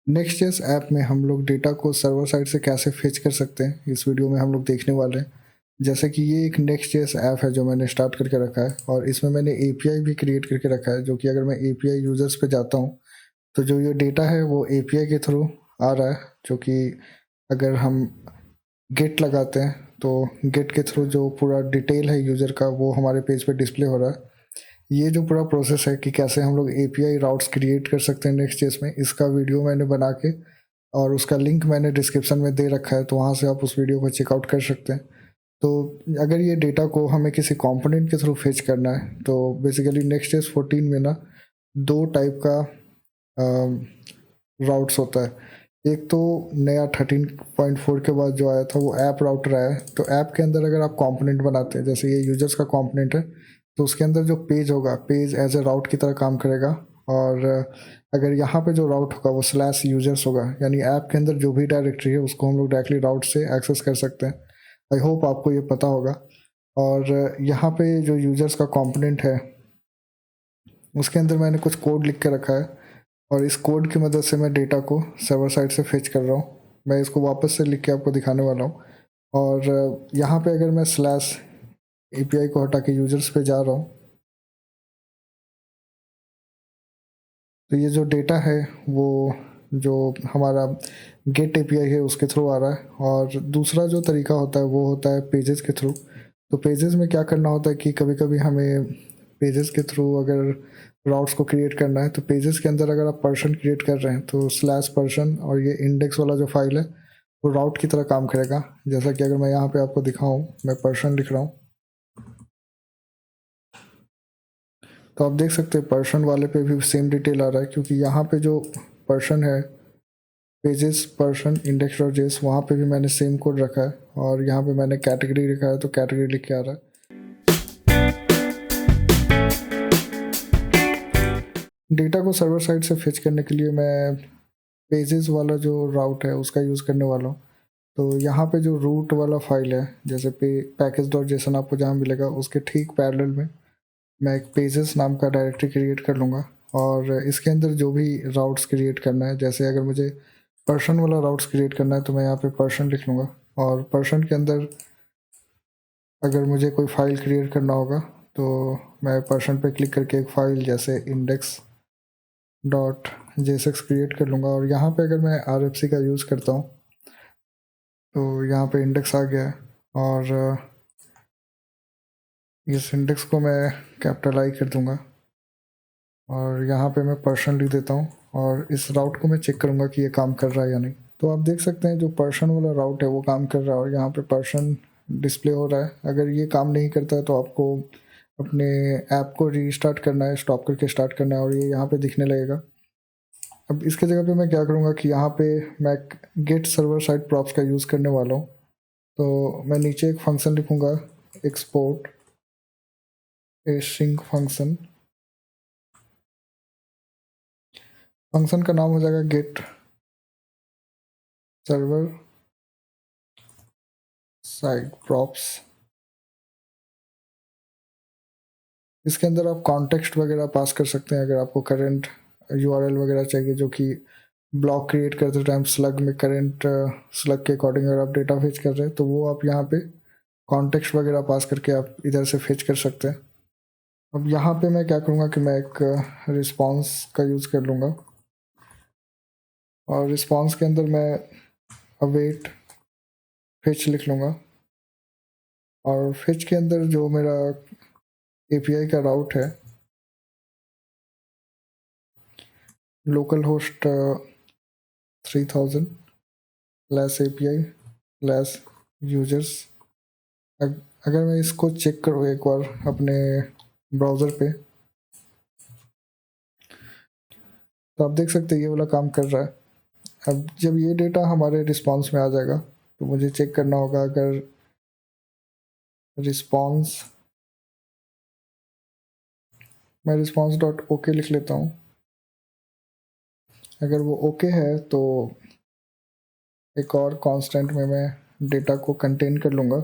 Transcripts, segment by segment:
नेक्स्ट.जेएस app में हम लोग डेटा को सर्वर साइड से कैसे फेच कर सकते हैं, इस वीडियो में हम लोग देखने वाले हैं। जैसे कि ये एक नेक्स्ट.जेएस ऐप है जो मैंने स्टार्ट करके रखा है और इसमें मैंने एपीआई भी क्रिएट करके रखा है, जो कि अगर मैं एपीआई यूजर्स पे जाता हूँ तो जो ये डेटा है वो एपीआई के थ्रू आ रहा है, जो कि अगर हम गेट लगाते हैं तो गेट के थ्रू जो पूरा डिटेल है यूज़र का वो हमारे पेज पे डिस्प्ले हो रहा है। ये जो पूरा प्रोसेस है कि कैसे हम लोग एपीआई राउट्स क्रिएट कर सकते हैं नेक्स्ट.जेएस में, इसका वीडियो मैंने बना के और उसका लिंक मैंने डिस्क्रिप्शन में दे रखा है, तो वहाँ से आप उस वीडियो को चेकआउट कर सकते हैं। तो अगर ये डेटा को हमें किसी कंपोनेंट के थ्रू फेच करना है तो बेसिकली नेक्स्ट.जेएस 14 में ना 2 टाइप का राउट्स होता है। एक तो नया 13.4 के बाद जो आया था वो ऐप राउटर आया है। तो ऐप के अंदर अगर आप कंपोनेंट बनाते हैं, जैसे ये यूजर्स का कंपोनेंट है, तो उसके अंदर जो पेज होगा, पेज एज ए राउट की तरह काम करेगा। और अगर यहाँ पे जो राउट होगा वो स्लैश यूजर्स होगा, यानी ऐप के अंदर जो भी डायरेक्टरी है उसको हम लोग डायरेक्टली राउट से एक्सेस कर सकते हैं। आई होप आपको ये पता होगा। और यहाँ पे जो यूजर्स का कंपोनेंट है उसके अंदर मैंने कुछ कोड लिख के रखा है और इस कोड की मदद से मैं डेटा को सर्वर साइड से फेच कर रहा हूँ। मैं इसको वापस से लिख के आपको दिखाने वाला हूँ। और यहाँ पे अगर मैं स्लैश एपीआई को हटा के यूजर्स पे जा रहा हूँ तो ये जो डेटा है वो जो हमारा गेट एपीआई है उसके थ्रू आ रहा है। और दूसरा जो तरीका होता है वो होता है पेजेस के थ्रू। तो पेजेस में क्या करना होता है कि कभी कभी हमें पेजेस के थ्रू अगर राउट्स को क्रिएट करना है तो पेजेस के अंदर अगर आप पर्सन क्रिएट कर रहे हैं तो स्लैश पर्सन और ये इंडेक्स वाला जो फाइल है वो राउट की तरह काम करेगा। जैसा कि अगर मैं यहाँ पे आपको दिखाऊँ, मैं पर्सन लिख रहा हूँ तो आप देख सकते हैं पर्सन वाले पे भी सेम डिटेल आ रहा है, क्योंकि यहाँ पे जो पर्सन है पेजेस पर्सन इंडेक्स और जेस वहाँ पे भी मैंने सेम कोड रखा है और यहाँ पे मैंने कैटेगरी लिखा है तो कैटेगरी लिख के आ रहा है। डेटा को सर्वर साइड से फेच करने के लिए मैं पेजेस वाला जो राउट है उसका यूज़ करने वाला हूँ। तो यहाँ पे जो रूट वाला फाइल है, जैसे पैकेज डॉट जेसन आपको जहाँ मिलेगा उसके ठीक पैरेलल में मैं एक पेजेस नाम का डायरेक्टरी क्रिएट कर लूँगा और इसके अंदर जो भी राउट्स क्रिएट करना है, जैसे अगर मुझे पर्सन वाला राउट्स क्रिएट करना है तो मैं यहाँ पे पर्सन लिख लूँगा। और पर्सन के अंदर अगर मुझे कोई फाइल क्रिएट करना होगा तो मैं पर्सन पे क्लिक करके एक फ़ाइल जैसे इंडेक्स डॉट जेएसएक्स क्रिएट कर लूँगा। और यहाँ पे अगर मैं आरएफसी का यूज़ करता हूँ तो यहाँ पे इंडेक्स आ गया है और इस इंडेक्स को मैं कैपिटल आई कर दूँगा और यहाँ पे मैं पर्सन लिख देता हूँ और इस राउट को मैं चेक करूँगा कि ये काम कर रहा है या नहीं। तो आप देख सकते हैं जो पर्सन वाला राउट है वो काम कर रहा है और यहाँ पे पर्सन डिस्प्ले हो रहा है। अगर ये काम नहीं करता है तो आपको अपने ऐप को रीस्टार्ट करना है, स्टॉप करके स्टार्ट करना है और ये यहाँ पे दिखने लगेगा। अब इसके जगह पे मैं क्या करूँगा कि यहाँ पे मैं गेट सर्वर साइड प्रॉप्स का यूज़ करने वाला हूँ। तो मैं नीचे एक फंक्शन लिखूँगा, एक्सपोर्ट एशिंग फंक्शन। फंक्शन का नाम हो जाएगा गेट सर्वर साइड प्रॉप्स। इसके अंदर आप कॉन्टेक्स्ट वगैरह पास कर सकते हैं अगर आपको करंट यूआरएल वगैरह चाहिए, जो कि ब्लॉक क्रिएट करते टाइम स्लग में करंट स्लग के अकॉर्डिंग अगर आप डेटा फेच कर रहे हैं तो वो आप यहाँ पे कॉन्टेक्स्ट वगैरह पास करके आप इधर से फेच कर सकते हैं। अब यहाँ पे मैं क्या करूँगा कि मैं एक रिस्पॉन्स का यूज़ कर लूँगा और रिस्पॉन्स के अंदर मैं अवेट फेच लिख लूँगा और फेच के अंदर जो मेरा एपीआई का राउट है local host 3000 less API less users. अगर मैं इसको चेक करूँ एक बार अपने ब्राउज़र पे तो आप देख सकते हैं ये वाला काम कर रहा है। अब जब ये डेटा हमारे रिस्पॉन्स में आ जाएगा तो मुझे चेक करना होगा, अगर रिस्पॉन्स मैं रिस्पॉन्स डॉट ओके लिख लेता हूँ, अगर वो ओके है तो एक और कांस्टेंट में मैं डेटा को कंटेन कर लूँगा,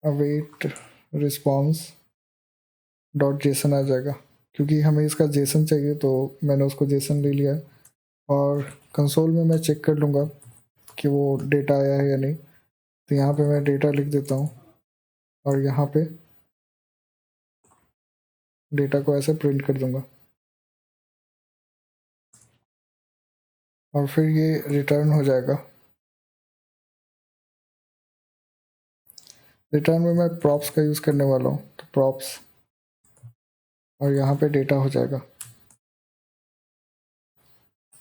अवेट रिस्पॉन्स डॉट जेसन आ जाएगा, क्योंकि हमें इसका जेसन चाहिए, तो मैंने उसको जेसन ले लिया है। और कंसोल में मैं चेक कर लूँगा कि वो डेटा आया है या नहीं। तो यहाँ पे मैं डेटा लिख देता हूँ और यहाँ पे डेटा को ऐसे प्रिंट कर दूँगा और फिर ये रिटर्न हो जाएगा। रिटर्न में मैं प्रॉप्स का यूज़ करने वाला हूँ, तो प्रॉप्स और यहाँ पे डेटा हो जाएगा।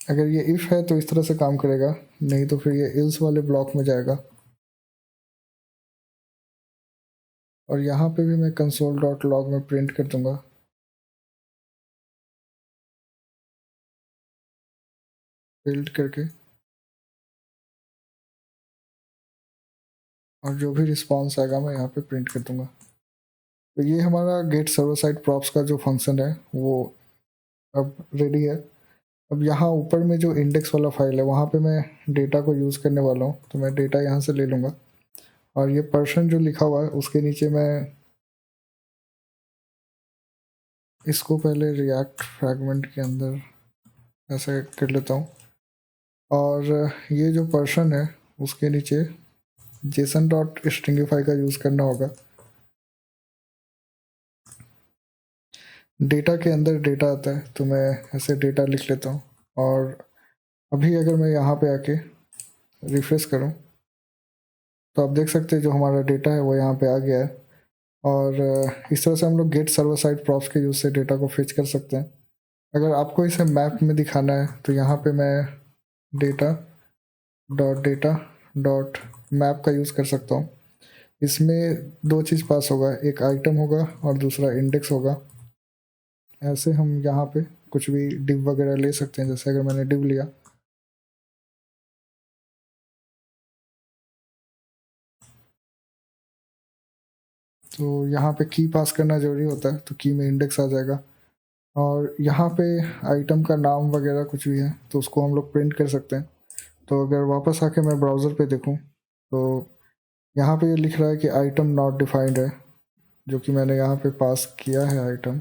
अगर ये इफ़ है तो इस तरह से काम करेगा, नहीं तो फिर ये इल्स वाले ब्लॉक में जाएगा। और यहाँ पे भी मैं कंसोल डॉट लॉग में प्रिंट कर दूँगा। बिल्ड करके और जो भी रिस्पॉन्स आएगा मैं यहाँ पे प्रिंट कर दूँगा। तो ये हमारा गेट सर्वर साइड प्रॉप्स का जो फंक्शन है वो अब रेडी है। अब यहाँ ऊपर में जो इंडेक्स वाला फाइल है वहाँ पे मैं डेटा को यूज़ करने वाला हूँ, तो मैं डेटा यहाँ से ले लूँगा। और ये पर्सन जो लिखा हुआ है उसके नीचे मैं इसको पहले रिएक्ट फ्रैगमेंट के अंदर ऐसे कर लेता हूँ। और ये जो पर्सन है उसके नीचे जेसन डॉट स्ट्रिंगिफाई का यूज़ करना होगा। डेटा के अंदर डेटा आता है, तो मैं ऐसे डेटा लिख लेता हूँ। और अभी अगर मैं यहाँ पे आके रिफ्रेश करूँ तो आप देख सकते हैं जो हमारा डेटा है वो यहाँ पे आ गया है। और इस तरह से हम लोग गेट सर्वर साइड प्रॉप्स के यूज़ से डेटा को फेच कर सकते हैं। अगर आपको इसे मैप में दिखाना है तो यहाँ पे मैं डेटा डॉट मैप का यूज़ कर सकता हूँ। इसमें दो चीज़ पास होगा, एक आइटम होगा और दूसरा इंडेक्स होगा। ऐसे हम यहाँ पे कुछ भी डिव वगैरह ले सकते हैं। जैसे अगर मैंने डिव लिया तो यहाँ पे की पास करना ज़रूरी होता है, तो की में इंडेक्स आ जाएगा। और यहाँ पे आइटम का नाम वगैरह कुछ भी है तो उसको हम लोग प्रिंट कर सकते हैं। तो अगर वापस आके मैं ब्राउज़र पे देखूँ तो यहाँ पे ये लिख रहा है कि आइटम नॉट डिफाइंड है, जो कि मैंने यहाँ पे पास किया है आइटम।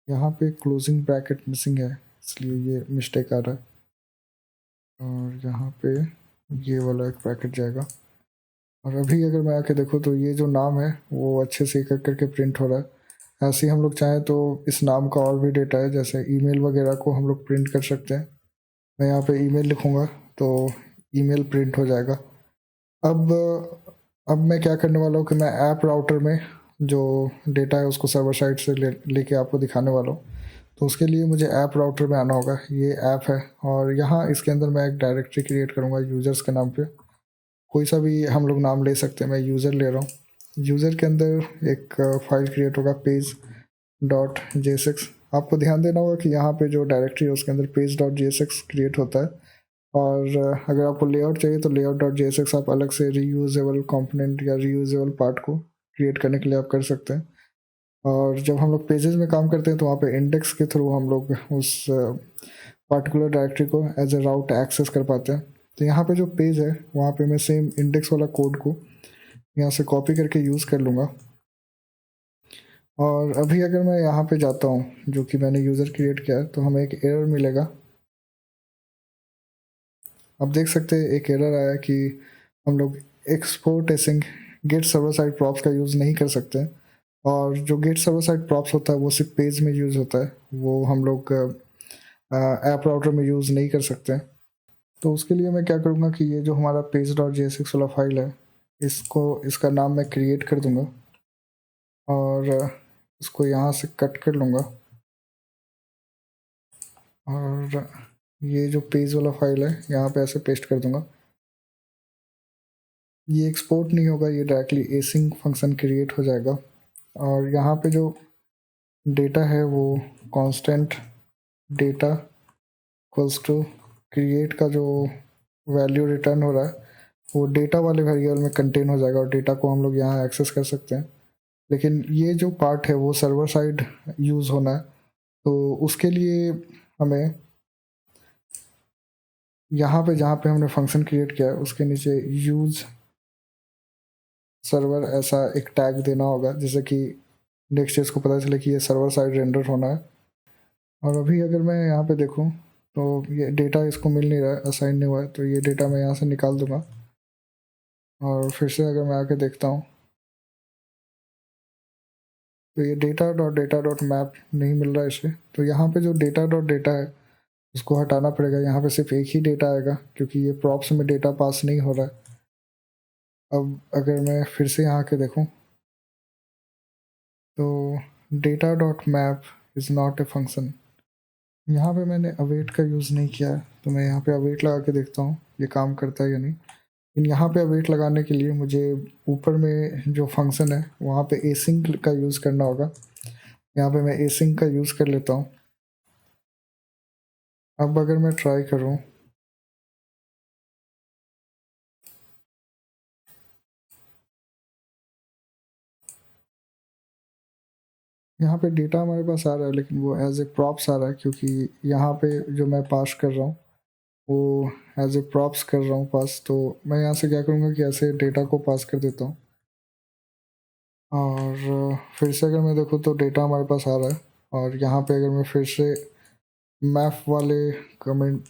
यहाँ पे क्लोजिंग ब्रैकेट मिसिंग है, इसलिए ये मिस्टेक आ रहा है। और यहाँ पे ये वाला एक ब्रैकेट जाएगा। और अभी अगर मैं आके देखूँ तो ये जो नाम है वो अच्छे से एक एक करके प्रिंट हो रहा है। ऐसे ही हम लोग चाहें तो इस नाम का और भी डेटा है, जैसे ईमेल वगैरह को हम लोग प्रिंट कर सकते हैं। मैं यहाँ पे ईमेल लिखूँगा तो ईमेल प्रिंट हो जाएगा। अब अब मैं क्या करने वाला हूँ कि मैं ऐप राउटर में जो डेटा है उसको सर्वर साइड से लेके आपको दिखाने वाला हूँ। तो उसके लिए मुझे ऐप राउटर में आना होगा। ये ऐप है और यहाँ इसके अंदर मैं एक डायरेक्टरी क्रिएट करूँगा यूज़र्स के नाम पे। कोई सा भी हम लोग नाम ले सकते हैं, मैं यूज़र ले रहा हूँ। यूज़र के अंदर एक फाइल क्रिएट होगा पेज डॉट जेएसएक्स। आपको ध्यान देना होगा कि यहाँ पे जो डायरेक्टरी है उसके अंदर पेज डॉट जेएसएक्स क्रिएट होता है। और अगर आपको लेआउट चाहिए तो लेआउट डॉट जेएसएक्स आप अलग से रीयूजेबल कंपोनेंट या रीयूजेबल पार्ट को क्रिएट करने के लिए आप कर सकते हैं। और जब हम लोग पेजेस में काम करते हैं तो वहाँ पे इंडेक्स के थ्रू हम लोग उस पार्टिकुलर डायरेक्टरी को एज ए राउट एक्सेस कर पाते हैं। तो यहाँ पे जो पेज है वहाँ पे मैं सेम इंडेक्स वाला कोड को यहाँ से कॉपी करके यूज़ कर लूँगा। और अभी अगर मैं यहाँ पे जाता हूँ जो कि मैंने यूज़र क्रिएट किया है तो हमें एक एरर मिलेगा। आप देख सकते हैं एक एरर आया कि हम लोग export async get server side props का यूज़ नहीं कर सकते। और जो गेट सर्वर साइड प्रॉप्स होता है वो सिर्फ पेज में यूज़ होता है, वो हम लोग ऐप राउटर में यूज़ नहीं कर सकते। तो उसके लिए मैं क्या करूँगा कि ये जो हमारा पेज डॉट जेएसएक्स वाला फाइल है इसको इसका नाम मैं क्रिएट कर दूँगा और इसको यहाँ से कट कर लूँगा। और ये जो पेज वाला फाइल है यहाँ पे ऐसे पेस्ट कर दूँगा। ये एक्सपोर्ट नहीं होगा, ये डायरेक्टली एसिंग फंक्शन क्रिएट हो जाएगा। और यहाँ पे जो डेटा है वो constant data equals to create का जो वैल्यू रिटर्न हो रहा है वो डेटा वाले वेरिएबल में कंटेन हो जाएगा और डेटा को हम लोग यहाँ एक्सेस कर सकते हैं। लेकिन ये जो पार्ट है वो सर्वर साइड यूज़ होना है, तो उसके लिए हमें यहाँ पे जहाँ पे हमने फंक्शन क्रिएट किया है उसके नीचे यूज़ सर्वर ऐसा एक टैग देना होगा, जैसे कि Next.js को पता चले कि ये सर्वर साइड रेंडर होना है। और अभी अगर मैं यहाँ पे देखूँ तो ये डेटा इसको मिल नहीं रहा है, असाइन नहीं हुआ है, तो ये डेटा मैं यहाँ से निकाल दूँगा। और फिर से अगर मैं आके देखता हूँ तो ये data.data.map नहीं मिल रहा है इसे। तो यहाँ पे जो data.data है उसको हटाना पड़ेगा। यहाँ पे सिर्फ एक ही डेटा आएगा क्योंकि ये प्रॉप्स में डेटा पास नहीं हो रहा है। अब अगर मैं फिर से यहाँ के देखूँ तो data.map is not a function. यहाँ पे मैंने अवेट का यूज़ नहीं किया है, तो मैं यहाँ पे अवेट लगा के देखता हूँ ये काम करता है या नहीं। लेकिन यहाँ पे अवेट लगाने के लिए मुझे ऊपर में जो फंक्शन है वहाँ पे async का यूज़ करना होगा। यहाँ पे मैं async का यूज़ कर लेता हूँ। अब अगर मैं ट्राई करूँ यहाँ पे डेटा हमारे पास आ रहा है, लेकिन वो एज ए प्रॉप्स आ रहा है क्योंकि यहाँ पे जो मैं पास कर रहा हूँ वो एज ए प्रॉप्स कर रहा हूँ पास। तो मैं यहाँ से क्या करूँगा कि ऐसे डेटा को पास कर देता हूँ। और फिर से अगर मैं देखूँ तो डेटा हमारे पास आ रहा है। और यहाँ पे अगर मैं फिर से मैफ वाले कमेंट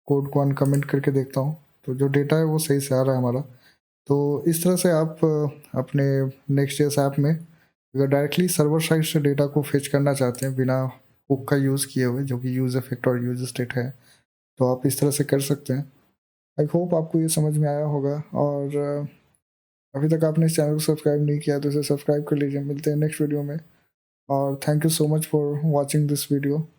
कोड को अनकमेंट करके देखता हूँ तो जो डेटा है वो सही से आ रहा है हमारा। तो इस तरह से आप अपने नेक्स्ट.जेएस ऐप में अगर डायरेक्टली सर्वर साइड से डेटा को फेच करना चाहते हैं बिना हुक का यूज़ किए हुए, जो कि यूज़ इफेक्ट और यूज़ स्टेट है, तो आप इस तरह से कर सकते हैं। आई होप आपको ये समझ में आया होगा। और अभी तक आपने इस चैनल को सब्सक्राइब नहीं किया तो इसे सब्सक्राइब कर लीजिए। मिलते हैं नेक्स्ट वीडियो में और thank you so much for watching this video.